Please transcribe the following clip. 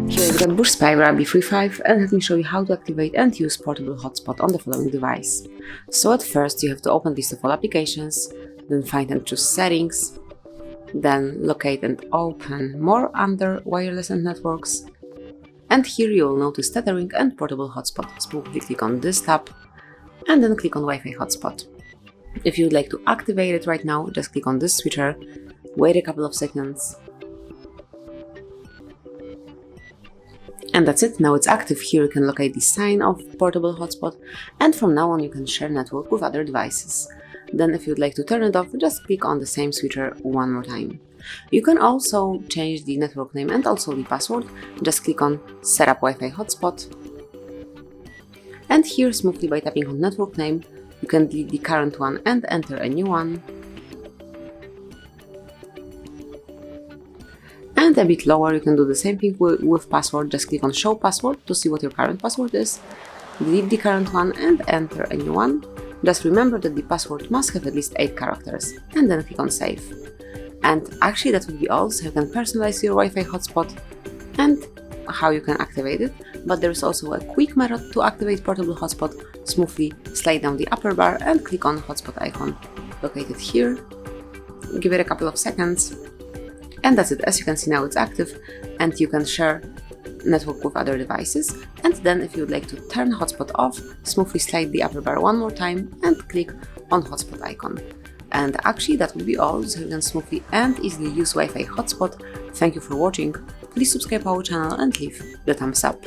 Here we've got Bush Spira B5 and let me show you how to activate and use portable hotspot on the following device. So at first you have to open list of all applications, then find and choose settings, then locate and open more under wireless and networks, and here you will notice tethering and portable hotspot. Smoothly click on this tab and then click on Wi-Fi hotspot. If you would like to activate it right now, just click on this switcher, wait a couple of seconds, and that's it. Now it's active. Here you can locate the sign of portable hotspot, and from now on you can share network with other devices. Then if you'd like to turn it off, just click on the same switcher one more time. You can also change the network name and also the password. Just click on Set Up Wi-Fi Hotspot. And here, smoothly by tapping on network name, you can delete the current one and enter a new one. And a bit lower, you can do the same thing with password. Just click on Show Password to see what your current password is. Delete the current one and enter a new one. Just remember that the password must have at least 8 characters, and then click on Save. And actually that will be all, so you can personalize your Wi-Fi hotspot and how you can activate it. But there is also a quick method to activate portable hotspot. Smoothly slide down the upper bar and click on hotspot icon located here. Give it a couple of seconds. And that's it. As you can see, now it's active and you can share network with other devices. And then if you would like to turn hotspot off, smoothly slide the upper bar one more time and click on hotspot icon. And actually that will be all, so you can smoothly and easily use Wi-Fi hotspot. Thank you for watching. Please subscribe our channel and leave the thumbs up.